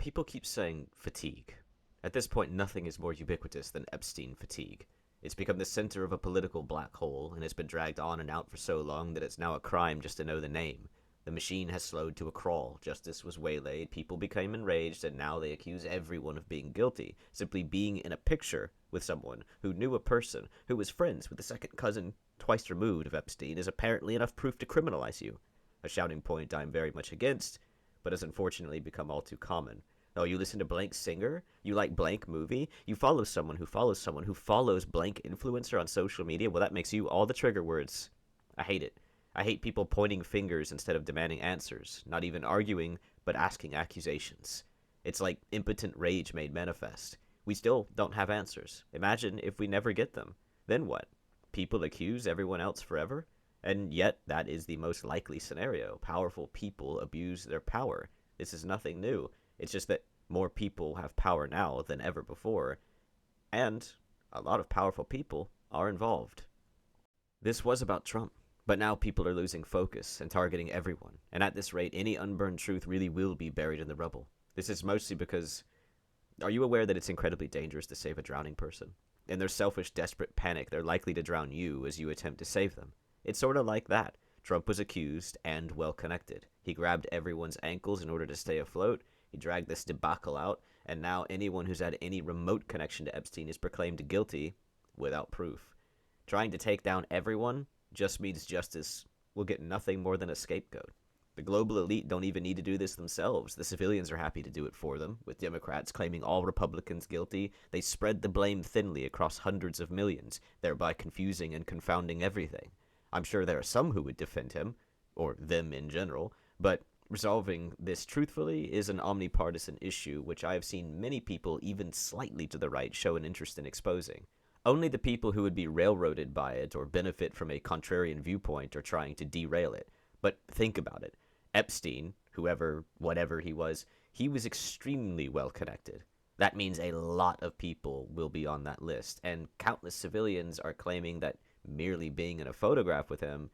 People keep saying fatigue. At this point, nothing is more ubiquitous than Epstein fatigue. It's become the center of a political black hole and has been dragged on and out for so long that it's now a crime just to know the name. The machine has slowed to a crawl. Justice was waylaid, people became enraged, and now they accuse everyone of being guilty. Simply being in a picture with someone who knew a person who was friends with the second cousin twice removed of Epstein is apparently enough proof to criminalize you. A shouting point I'm very much against, but has unfortunately become all too common. Oh, you listen to blank singer? You like blank movie? You follow someone who follows someone who follows blank influencer on social media? Well, that makes you all the trigger words. I hate it. I hate people pointing fingers instead of demanding answers, not even arguing, but asking accusations. It's like impotent rage made manifest. We still don't have answers. Imagine if we never get them. Then what? People accuse everyone else forever? And yet, that is the most likely scenario. Powerful people abuse their power. This is nothing new. It's just that more people have power now than ever before, and a lot of powerful people are involved. This was about Trump, but now people are losing focus and targeting everyone, and at this rate, any unburned truth really will be buried in the rubble. This is mostly because, are you aware that it's incredibly dangerous to save a drowning person? In their selfish, desperate panic, they're likely to drown you as you attempt to save them. It's sort of like that. Trump was accused and well-connected. He grabbed everyone's ankles in order to stay afloat. He dragged this debacle out, and now anyone who's had any remote connection to Epstein is proclaimed guilty without proof. Trying to take down everyone just means justice will get nothing more than a scapegoat. The global elite don't even need to do this themselves. The civilians are happy to do it for them, with Democrats claiming all Republicans guilty. They spread the blame thinly across hundreds of millions, thereby confusing and confounding everything. I'm sure there are some who would defend him, or them in general, but resolving this truthfully is an omnipartisan issue, which I have seen many people, even slightly to the right, show an interest in exposing. Only the people who would be railroaded by it or benefit from a contrarian viewpoint are trying to derail it. But think about it. Epstein, whoever, whatever he was extremely well connected. That means a lot of people will be on that list, and countless civilians are claiming that merely being in a photograph with him,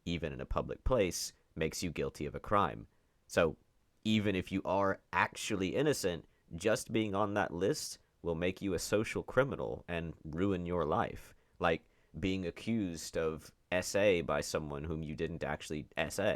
even in a public place, makes you guilty of a crime. So, even if you are actually innocent, just being on that list will make you a social criminal and ruin your life. Like being accused of SA by someone whom you didn't actually SA.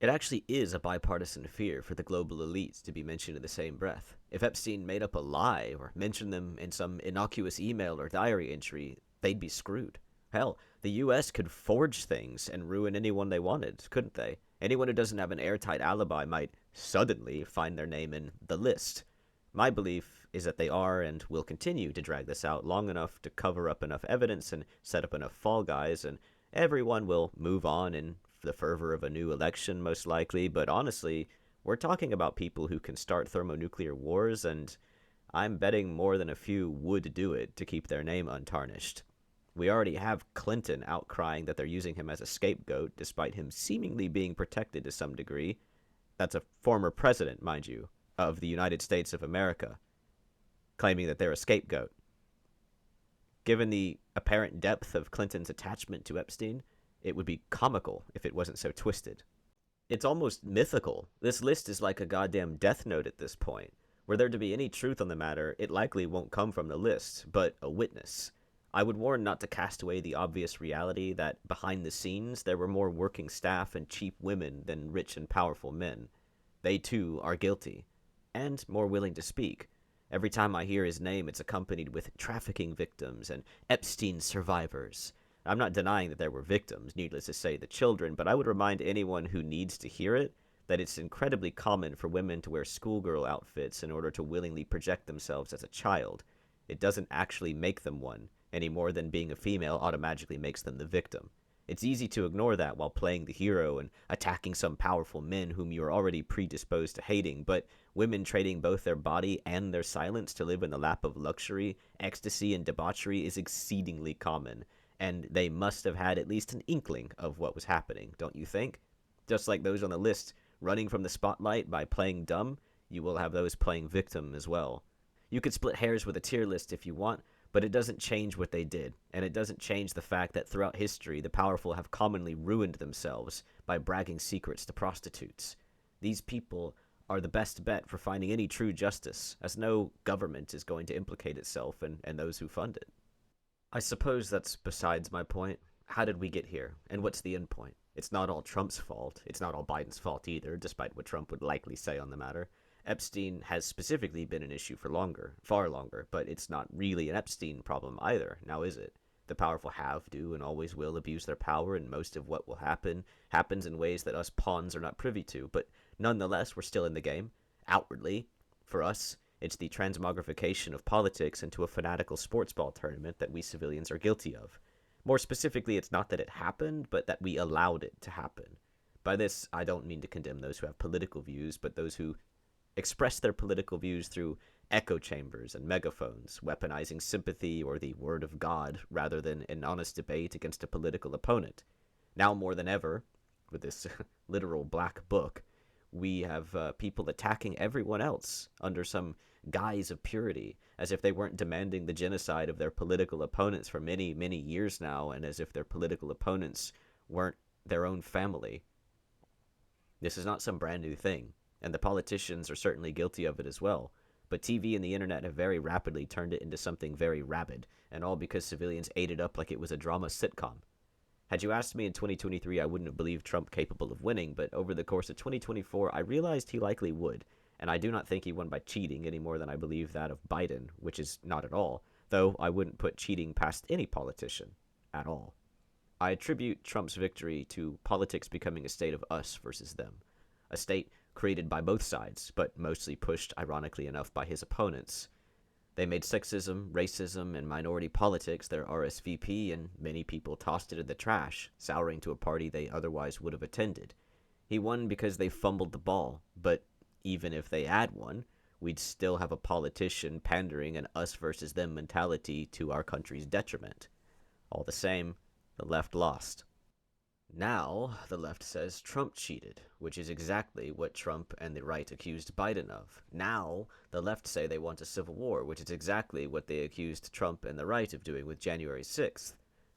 It actually is a bipartisan fear for the global elites to be mentioned in the same breath. If Epstein made up a lie or mentioned them in some innocuous email or diary entry, they'd be screwed. Hell, the US could forge things and ruin anyone they wanted, couldn't they? Anyone who doesn't have an airtight alibi might suddenly find their name in the list. My belief is that they are and will continue to drag this out long enough to cover up enough evidence and set up enough fall guys, and everyone will move on in the fervor of a new election, most likely. But honestly, we're talking about people who can start thermonuclear wars, and I'm betting more than a few would do it to keep their name untarnished. We already have Clinton outcrying that they're using him as a scapegoat, despite him seemingly being protected to some degree. That's a former president, mind you, of the United States of America, claiming that they're a scapegoat. Given the apparent depth of Clinton's attachment to Epstein, it would be comical if it wasn't so twisted. It's almost mythical. This list is like a goddamn death note at this point. Were there to be any truth on the matter, it likely won't come from the list, but a witness. I would warn not to cast away the obvious reality that behind the scenes there were more working staff and cheap women than rich and powerful men. They too are guilty, and more willing to speak. Every time I hear his name, it's accompanied with trafficking victims and Epstein survivors. I'm not denying that there were victims, needless to say the children, but I would remind anyone who needs to hear it that it's incredibly common for women to wear schoolgirl outfits in order to willingly project themselves as a child. It doesn't actually make them one, any more than being a female automatically makes them the victim. It's easy to ignore that while playing the hero and attacking some powerful men whom you are already predisposed to hating, but women trading both their body and their silence to live in the lap of luxury, ecstasy, and debauchery is exceedingly common, and they must have had at least an inkling of what was happening, don't you think? Just like those on the list running from the spotlight by playing dumb, you will have those playing victim as well. You could split hairs with a tier list if you want, but it doesn't change what they did, and it doesn't change the fact that throughout history, the powerful have commonly ruined themselves by bragging secrets to prostitutes. These people are the best bet for finding any true justice, as no government is going to implicate itself and those who fund it. I suppose that's besides my point. How did we get here, and what's the end point? It's not all Trump's fault. It's not all Biden's fault either, despite what Trump would likely say on the matter. Epstein has specifically been an issue for longer, far longer, but it's not really an Epstein problem either, now is it? The powerful have, do, and always will abuse their power, and most of what will happen happens in ways that us pawns are not privy to, but nonetheless, we're still in the game. Outwardly, for us, it's the transmogrification of politics into a fanatical sports ball tournament that we civilians are guilty of. More specifically, it's not that it happened, but that we allowed it to happen. By this, I don't mean to condemn those who have political views, but those who express their political views through echo chambers and megaphones, weaponizing sympathy or the word of God rather than an honest debate against a political opponent. Now more than ever, with this literal black book, we have people attacking everyone else under some guise of purity, as if they weren't demanding the genocide of their political opponents for many, many years now, and as if their political opponents weren't their own family. This is not some brand new thing, and the politicians are certainly guilty of it as well. But TV and the internet have very rapidly turned it into something very rabid, and all because civilians ate it up like it was a drama sitcom. Had you asked me in 2023, I wouldn't have believed Trump capable of winning, but over the course of 2024, I realized he likely would, and I do not think he won by cheating any more than I believe that of Biden, which is not at all, though I wouldn't put cheating past any politician, at all. I attribute Trump's victory to politics becoming a state of us versus them, a state created by both sides, but mostly pushed, ironically enough, by his opponents. They made sexism, racism, and minority politics their RSVP, and many people tossed it in the trash, souring to a party they otherwise would have attended. He won because they fumbled the ball, but even if they had won, we'd still have a politician pandering an us versus them mentality to our country's detriment. All the same, the left lost. Now, the left says Trump cheated, which is exactly what Trump and the right accused Biden of. Now, the left say they want a civil war, which is exactly what they accused Trump and the right of doing with January 6th.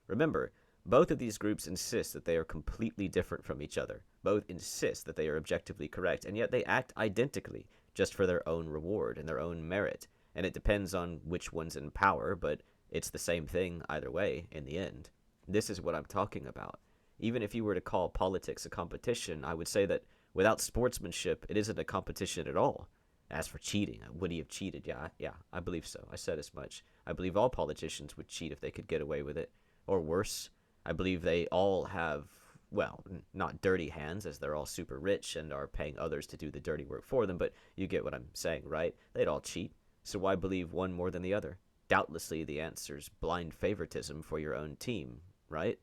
Remember, both of these groups insist that they are completely different from each other. Both insist that they are objectively correct, and yet they act identically, just for their own reward and their own merit. And it depends on which one's in power, but it's the same thing either way in the end. This is what I'm talking about. Even if you were to call politics a competition, I would say that without sportsmanship, it isn't a competition at all. As for cheating, would he have cheated? Yeah, I believe so. I said as much. I believe all politicians would cheat if they could get away with it. Or worse, I believe they all have, well, not dirty hands, as they're all super rich and are paying others to do the dirty work for them, but you get what I'm saying, right? They'd all cheat. So why believe one more than the other? Doubtlessly, the answer's blind favoritism for your own team, right?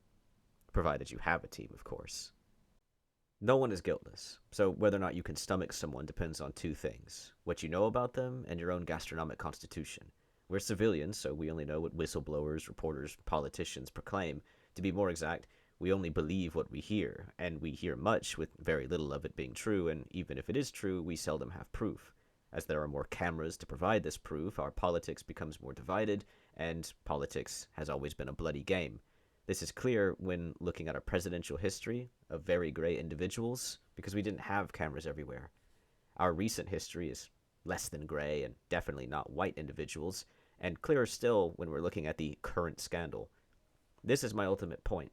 Provided you have a team, of course. No one is guiltless, so whether or not you can stomach someone depends on two things: what you know about them and your own gastronomic constitution. We're civilians, so we only know what whistleblowers, reporters, politicians proclaim. To be more exact, we only believe what we hear, and we hear much with very little of it being true, and even if it is true, we seldom have proof. As there are more cameras to provide this proof, our politics becomes more divided, and politics has always been a bloody game. This is clear when looking at our presidential history of very gray individuals, because we didn't have cameras everywhere. Our recent history is less than gray and definitely not white individuals, and clearer still when we're looking at the current scandal. This is my ultimate point.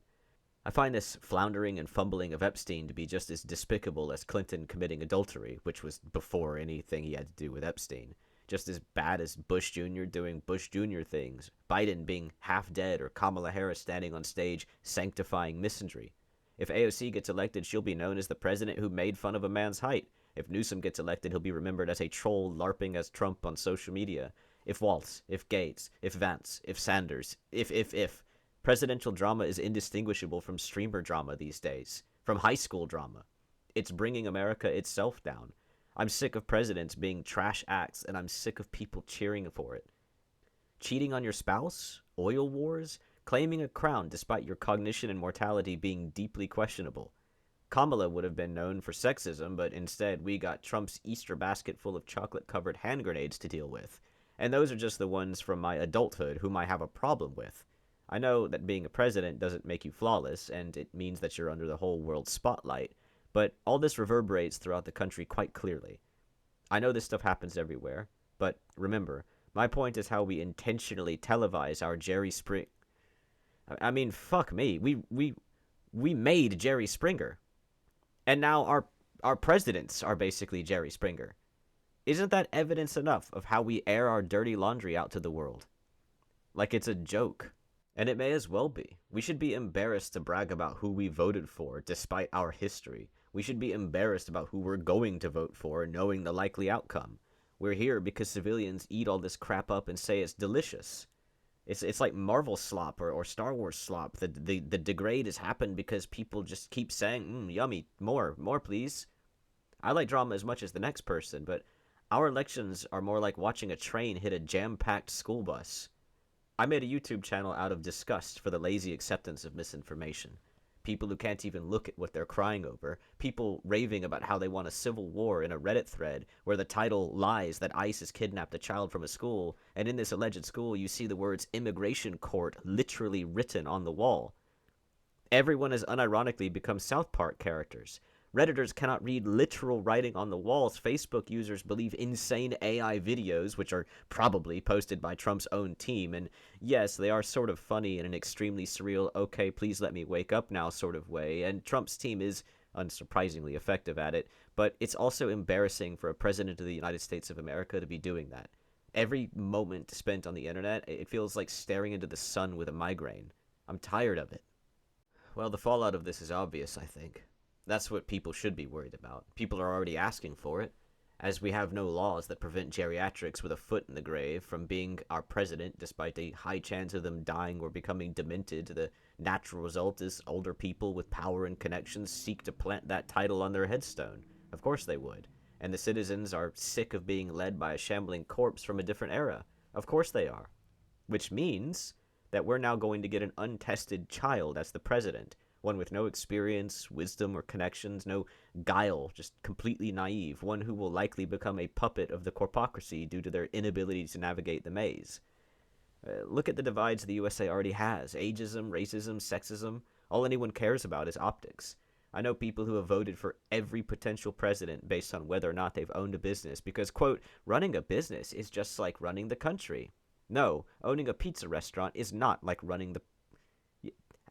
I find this floundering and fumbling of Epstein to be just as despicable as Clinton committing adultery, which was before anything he had to do with Epstein. Just as bad as Bush Jr. doing Bush Jr. things, Biden being half dead, or Kamala Harris standing on stage sanctifying misandry. If AOC gets elected, she'll be known as the president who made fun of a man's height. If Newsom gets elected, he'll be remembered as a troll LARPing as Trump on social media. If Waltz, if Gates, if Vance, if Sanders, if. Presidential drama is indistinguishable from streamer drama these days, from high school drama. It's bringing America itself down. I'm sick of presidents being trash acts, and I'm sick of people cheering for it. Cheating on your spouse? Oil wars? Claiming a crown despite your cognition and mortality being deeply questionable. Kamala would have been known for sexism, but instead we got Trump's Easter basket full of chocolate-covered hand grenades to deal with. And those are just the ones from my adulthood whom I have a problem with. I know that being a president doesn't make you flawless, and it means that you're under the whole world's spotlight, but all this reverberates throughout the country quite clearly. I know this stuff happens everywhere, but remember, my point is how we intentionally televise our Jerry Spring. I mean, fuck me. We made Jerry Springer, and now our presidents are basically Jerry Springer. Isn't that evidence enough of how we air our dirty laundry out to the world? Like it's a joke. And it may as well be. We should be embarrassed to brag about who we voted for, despite our history. We should be embarrassed about who we're going to vote for, knowing the likely outcome. We're here because civilians eat all this crap up and say it's delicious. It's like Marvel slop or Star Wars slop. The degrade has happened because people just keep saying, yummy, more please. I like drama as much as the next person, but our elections are more like watching a train hit a jam-packed school bus. I made a YouTube channel out of disgust for the lazy acceptance of misinformation. People who can't even look at what they're crying over. People raving about how they want a civil war in a Reddit thread where the title lies that ICE has kidnapped a child from a school, and in this alleged school you see the words immigration court literally written on the wall. Everyone has unironically become South Park characters. Redditors cannot read literal writing on the walls. Facebook users believe insane AI videos, which are probably posted by Trump's own team. And yes, they are sort of funny in an extremely surreal, okay, please let me wake up now sort of way. And Trump's team is unsurprisingly effective at it. But it's also embarrassing for a president of the United States of America to be doing that. Every moment spent on the internet, it feels like staring into the sun with a migraine. I'm tired of it. Well, the fallout of this is obvious, I think. That's what people should be worried about. People are already asking for it, as we have no laws that prevent geriatrics with a foot in the grave from being our president, despite a high chance of them dying or becoming demented. The natural result is older people with power and connections seek to plant that title on their headstone. Of course they would. And the citizens are sick of being led by a shambling corpse from a different era. Of course they are. Which means that we're now going to get an untested child as the president. One with no experience, wisdom, or connections, no guile, just completely naive, one who will likely become a puppet of the corpocracy due to their inability to navigate the maze. Look at the divides the USA already has. Ageism, racism, sexism. All anyone cares about is optics. I know people who have voted for every potential president based on whether or not they've owned a business because, quote, running a business is just like running the country. No, owning a pizza restaurant is not like running the...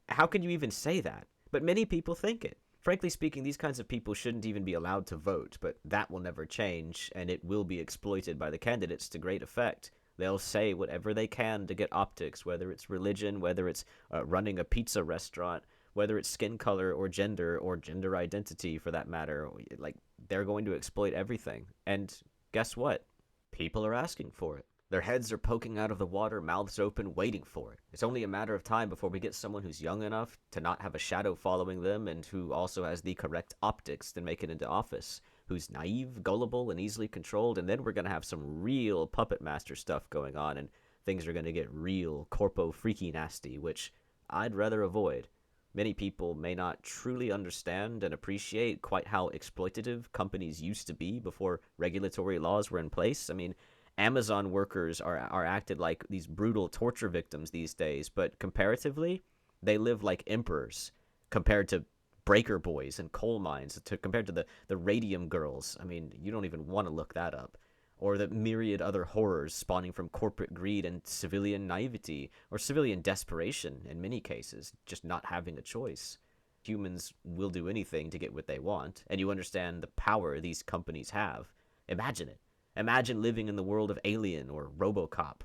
How can you even say that? But many people think it. Frankly speaking, these kinds of people shouldn't even be allowed to vote, but that will never change, and it will be exploited by the candidates to great effect. They'll say whatever they can to get optics, whether it's religion, whether it's running a pizza restaurant, whether it's skin color or gender identity for that matter. Like, they're going to exploit everything. And guess what? People are asking for it. Their heads are poking out of the water, mouths open, waiting for it. It's only a matter of time before we get someone who's young enough to not have a shadow following them and who also has the correct optics to make it into office, who's naive, gullible, and easily controlled, and then we're going to have some real puppet master stuff going on, and things are going to get real corpo freaky nasty, which I'd rather avoid. Many people may not truly understand and appreciate quite how exploitative companies used to be before regulatory laws were in place. I mean, Amazon workers are acted like these brutal torture victims these days, but comparatively, they live like emperors compared to breaker boys and coal mines, compared to the radium girls. I mean, you don't even want to look that up. Or the myriad other horrors spawning from corporate greed and civilian naivety, or civilian desperation in many cases, just not having a choice. Humans will do anything to get what they want, and you understand the power these companies have. Imagine it. Imagine living in the world of Alien or RoboCop.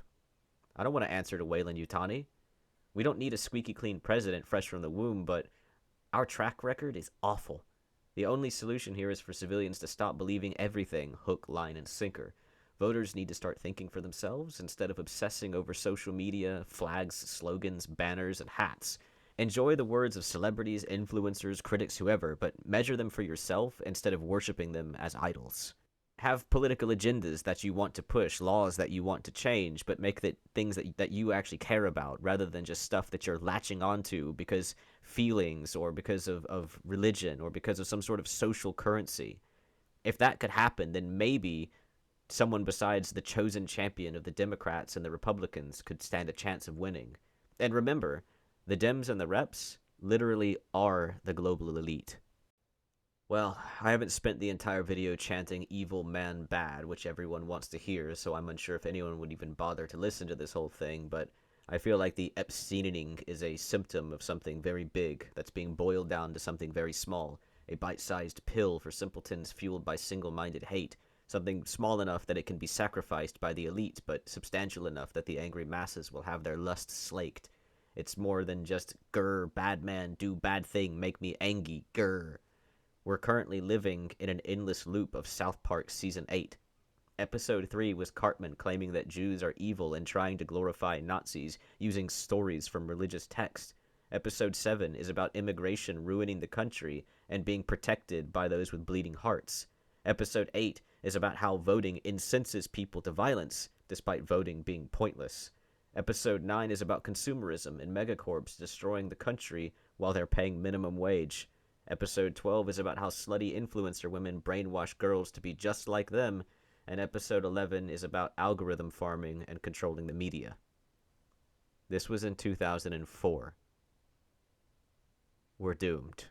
I don't want to answer to Weyland Yutani. We don't need a squeaky clean president fresh from the womb, but our track record is awful. The only solution here is for civilians to stop believing everything hook, line, and sinker. Voters need to start thinking for themselves instead of obsessing over social media, flags, slogans, banners, and hats. Enjoy the words of celebrities, influencers, critics, whoever, but measure them for yourself instead of worshiping them as idols. Have political agendas that you want to push, laws that you want to change, but make that things that you actually care about rather than just stuff that you're latching onto because feelings or because of religion or because of some sort of social currency. If that could happen, then maybe someone besides the chosen champion of the Democrats and the Republicans could stand a chance of winning. And remember, the Dems and the Reps literally are the global elite. Well, I haven't spent the entire video chanting evil man bad, which everyone wants to hear, so I'm unsure if anyone would even bother to listen to this whole thing, but I feel like the Epsteining is a symptom of something very big that's being boiled down to something very small, a bite-sized pill for simpletons fueled by single-minded hate, something small enough that it can be sacrificed by the elite, but substantial enough that the angry masses will have their lust slaked. It's more than just, grr, bad man, do bad thing, make me angry, grr. We're currently living in an endless loop of South Park Season 8. Episode 3 was Cartman claiming that Jews are evil and trying to glorify Nazis using stories from religious texts. Episode 7 is about immigration ruining the country and being protected by those with bleeding hearts. Episode 8 is about how voting incenses people to violence, despite voting being pointless. Episode 9 is about consumerism and megacorps destroying the country while they're paying minimum wage. Episode 12 is about how slutty influencer women brainwash girls to be just like them, and episode 11 is about algorithm farming and controlling the media. This was in 2004. We're doomed.